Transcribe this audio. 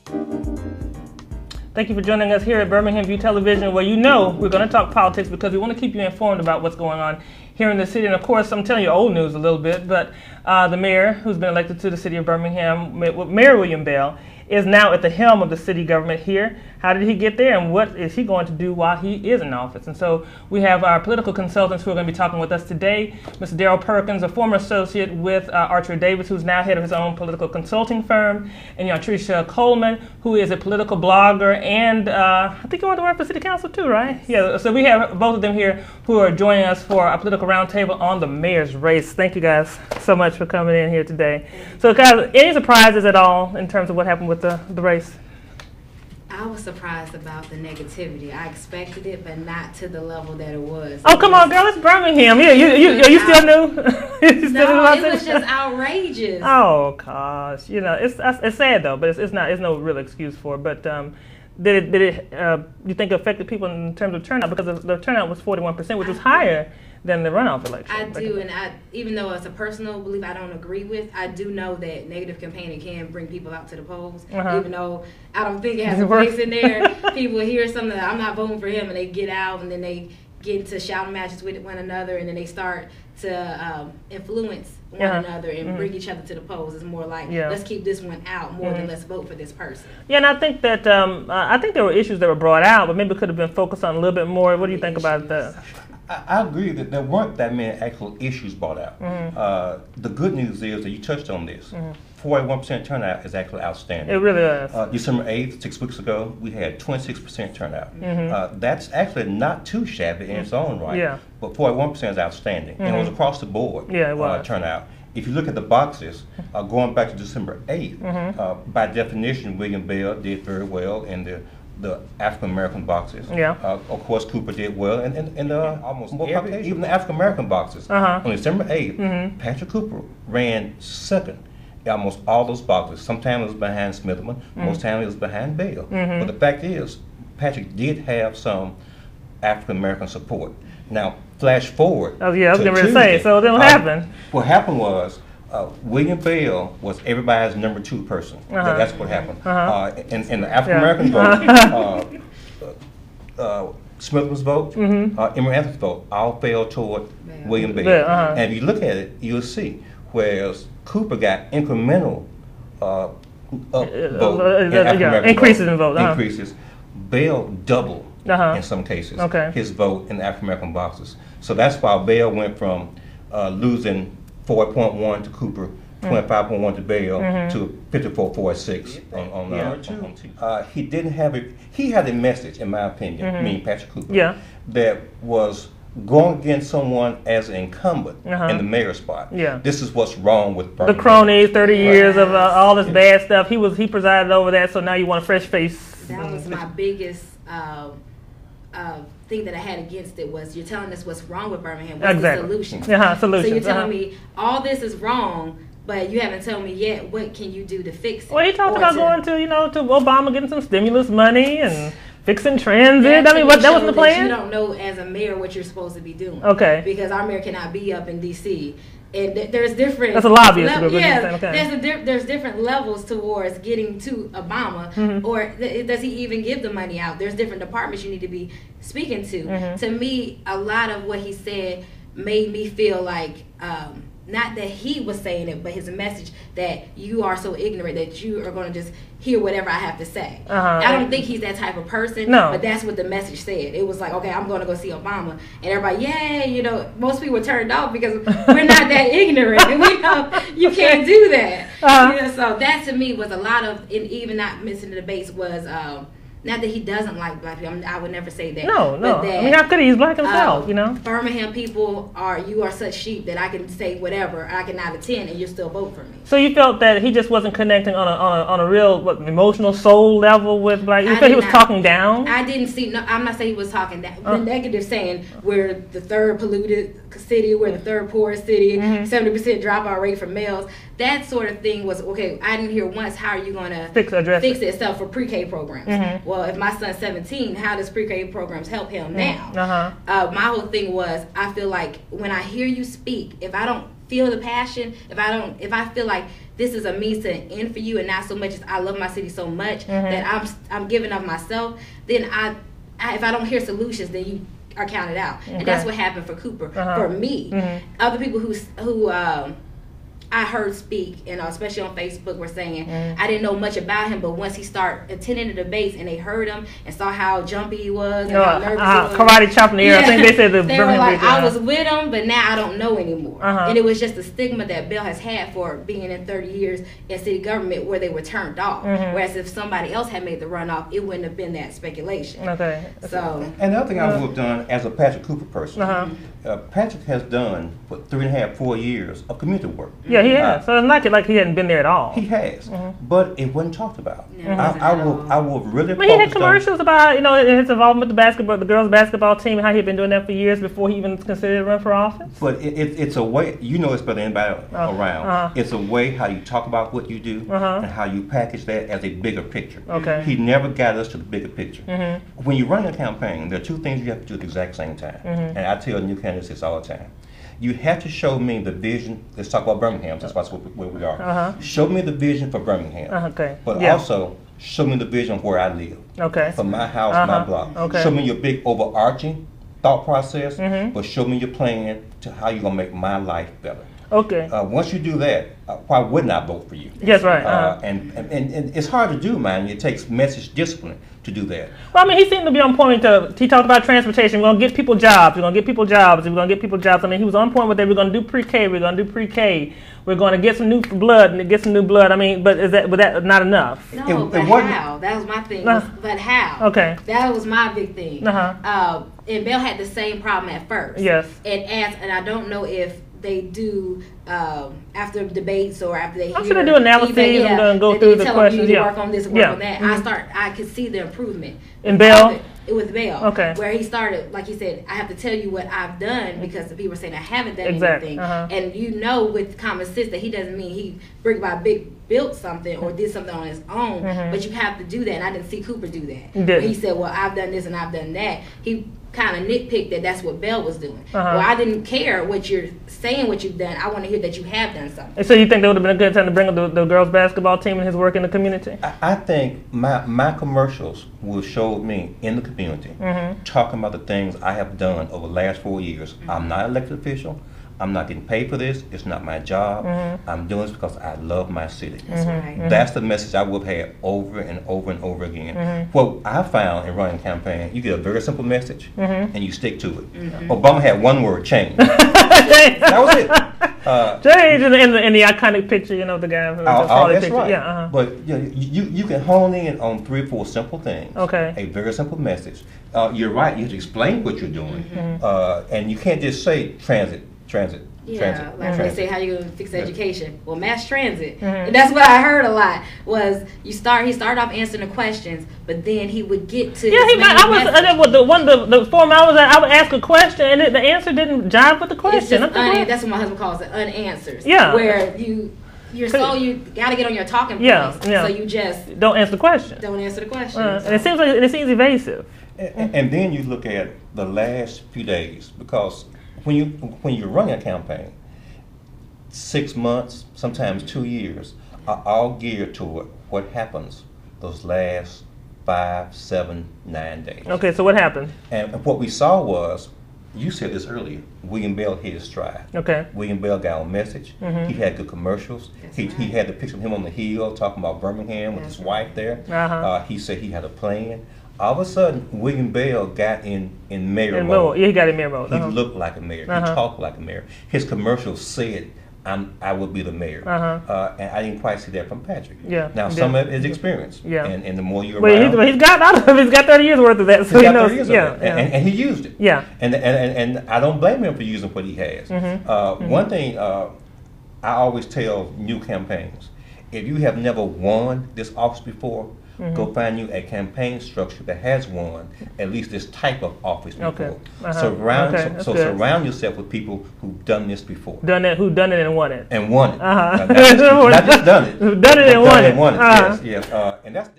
Thank you for joining us here at Birmingham View Television, where you know we're going to talk politics because we want to keep you informed about what's going on here in the city. And of course, I'm telling you old news a little bit, but the mayor who's been elected to the city of Birmingham, Mayor William Bell, is now at the helm of the city government here. How did he get there, and what is he going to do while he is in office? And so we have our political consultants who are going to be talking with us today. Mr. Darryl Perkins, a former associate with Archer Davis, who's now head of his own political consulting firm, and Yawntreshia Coleman, who is a political blogger, and I think you want to work for city council too, right? Yeah, so we have both of them here who are joining us for our political roundtable on the mayor's race. Thank you guys so much for coming in here today. So guys, any surprises at all in terms of what happened with the race? I was surprised about the negativity. I expected it, but not to the level that it was. Oh, come on, girl, it's Birmingham. Yeah, you still new? No, it was just outrageous. Oh gosh, you know, it's sad though, but it's no real excuse for it. But did it you think it affected people in terms of turnout, because the turnout was 41%, which was higher than the runoff election? I do, and even though it's a personal belief I don't agree with, I do know that negative campaigning can bring people out to the polls. Even though I don't think it has a place in there, people hear something that I'm not voting for him, and they get out, and then they get into shouting matches with one another, and then they start to influence one another and bring each other to the polls. It's more like, let's keep this one out more than let's vote for this person. Yeah, and I think that I think there were issues that were brought out, but maybe could have been focused on a little bit more. What do you think about that? I agree that there weren't that many actual issues brought out. The good news is that you touched on this. 41% turnout is actually outstanding. It really is. December 8th, 6 weeks ago, we had 26% turnout. That's actually not too shabby in its own right. Yeah. But 41% is outstanding. And it was across the board turnout. If you look at the boxes, going back to December 8th, by definition, William Bell did very well in the African American boxes. Of course, Cooper did well, and almost even the African American boxes. On December 8th, Patrick Cooper ran second in almost all those boxes. Sometimes it was behind Smithman, most times it was behind Bell. But the fact is, Patrick did have some African American support. Now, flash forward. Oh yeah, I was going to say. So then what happened? What happened was, William Bell was everybody's number 2 person. That's what happened. In the African American vote, Smithman's vote, Emory Anthony's vote, all fell toward William Bell. And if you look at it, you'll see. Whereas Cooper got incremental vote increases in vote. Increases. Bell doubled in some cases his vote in the African American boxes. So that's why Bell went from losing 4.1 to Cooper, 25.1 to Bell, to 54.46 on he didn't have it. He had a message, in my opinion, meaning Patrick Cooper, that was going against someone as an incumbent in the mayor spot. This is what's wrong with Birmingham. The cronies, 30 years of all this bad stuff. He presided over that, so now you want a fresh face. That was my biggest thing that I had against it, was you're telling us what's wrong with Birmingham. What's the solution? Solutions. So you're telling me all this is wrong, but you haven't told me yet what can you do to fix it. Well, he talked about going to Obama, getting some stimulus money and fixing transit. I mean, that wasn't the plan? You don't know as a mayor what you're supposed to be doing. Because our mayor cannot be up in D.C. And there's different. That's a lobbyist group. There's different levels towards getting to Obama, or does he even give the money out? There's different departments you need to be speaking to. To me, a lot of what he said made me feel like, not that he was saying it, but his message that you are so ignorant that you are going to just hear whatever I have to say. I don't think he's that type of person, but that's what the message said. It was like, okay, I'm going to go see Obama, and everybody, yay, most people were turned off because we're not that ignorant, and we know you can't do that. So that to me was a lot of, and even not missing the debates was, not that he doesn't like black people. I would never say that. No. That, I mean, how could he? He's black himself, Birmingham people you are such sheep that I can say whatever. I can not attend and you still vote for me. So you felt that he just wasn't connecting on a real emotional soul level with black. You felt he was talking down. I didn't see. No, I'm not saying he was talking down. The negative, saying we're the third polluted city, we're the third poorest city, 70% dropout rate for males. That sort of thing was okay. I didn't hear once. How are you going to fix it stuff for pre-K programs? Well, if my son's 17, how does pre-K programs help him now? My whole thing was, I feel like when I hear you speak, if I don't feel the passion, if I feel like this is a means to an end for you, and not so much as I love my city so much that I'm giving of myself, then if I don't hear solutions, then you are counted out. And that's what happened for Cooper. For me, other people who I heard speak, and especially on Facebook, were saying I didn't know much about him, but once he started attending the debates and they heard him and saw how jumpy he was and how nervous he was, karate chop in the air. I think they said they were like, I was with him, but now I don't know anymore. And it was just the stigma that Bell has had for being in 30 years in city government, where they were turned off. Whereas if somebody else had made the runoff, it wouldn't have been that speculation. Okay. So. And the other thing I would have done as a Patrick Cooper person, Patrick has done for 3.5, 4 years of community work. Yeah, he has. So it's not like he hadn't been there at all. He has, but it wasn't talked about. No, I will really. But he had commercials about his involvement with the girls' basketball team, and how he'd been doing that for years before he even considered running for office. But it's a way, it's better than anybody around. It's a way how you talk about what you do and how you package that as a bigger picture. Okay. He never got us to the bigger picture. When you run a campaign, there are two things you have to do at the exact same time, and I tell new candidates this all the time. You have to show me the vision. Let's talk about Birmingham. That's where we are. Show me the vision for Birmingham. But also show me the vision of where I live. For my house, my block. Show me your big overarching thought process, but show me your plan to how you're gonna make my life better. Once you do that, why wouldn't I vote for you? Yes, right. And it's hard to do, man. It takes message discipline to do that. Well, I mean, he seemed to be on point. He talked about transportation. We're going to get people jobs. We're going to get people jobs. We're going to get people jobs. I mean, he was on point with that. We're going to do pre-K. We're going to do pre-K. We're going to get some new blood and get some new blood. I mean, but was that not enough? No, but how? That was my thing. But how? That was my big thing. And Bell had the same problem at first. Yes. And I don't know if they do after debates or after they. I'm sure they do analysis and go through the questions. Work on this, work on that. I could see the improvement in Bell. It was Bell. Where he started, like he said, I have to tell you what I've done because the people are saying I haven't done anything. And with common sense that he doesn't mean he built something or did something on his own, but you have to do that. And I didn't see Cooper do that. Where he said, well, I've done this and I've done that. He kind of nitpicked that's what Bell was doing. Well, I didn't care what you're saying, what you've done. I want to hear that you have done something. So you think that would have been a good time to bring up the girls' basketball team and his work in the community? I think my commercials will show me in the community talking about the things I have done over the last 4 years. I'm not an elected official. I'm not getting paid for this. It's not my job. I'm doing this because I love my city. That's right. That's the message I would have had over and over and over again. What I found in running a campaign, you get a very simple message and you stick to it. Obama had one word: change. That was it. Change in the iconic picture, the guy. That's picture. Right. But you can hone in on 3 or 4 simple things. A very simple message. You're right. You have to explain what you're doing, and you can't just say transit. Like they say, how you gonna fix education? Well, mass transit, and that's what I heard a lot. Was he started off answering the questions, but then he would get to the forum I was at. I would ask a question, and the answer didn't jive with the question. That's what my husband calls it, unanswers. Where you got to get on your talking points. So you just don't answer the question. Don't answer the question. And it seems evasive. And then you look at the last few days, because when you're running a campaign, 6 months, sometimes 2 years, are all geared toward what happens those last 5, 7, 9 days. So what happened? And what we saw was, you said this earlier, William Bell hit his stride. William Bell got on message. He had good commercials. He had the picture of him on the hill talking about Birmingham with his wife there. He said he had a plan. All of a sudden, William Bell got in mayor mode. He got in mayor mode. He looked like a mayor. He talked like a mayor. His commercials said, I will be the mayor. And I didn't quite see that from Patrick. Now, some of it is experience. And the more you're around. He's got 30 years worth of that. So he's got 30 years of it. And he used it. And I don't blame him for using what he has. One thing I always tell new campaigns, if you have never won this office before, go find you a campaign structure that has won at least this type of office before. Surround yourself with people who've done this before. Who've done it and won it. Not just done it. Who've done it and won it. Yes. And that's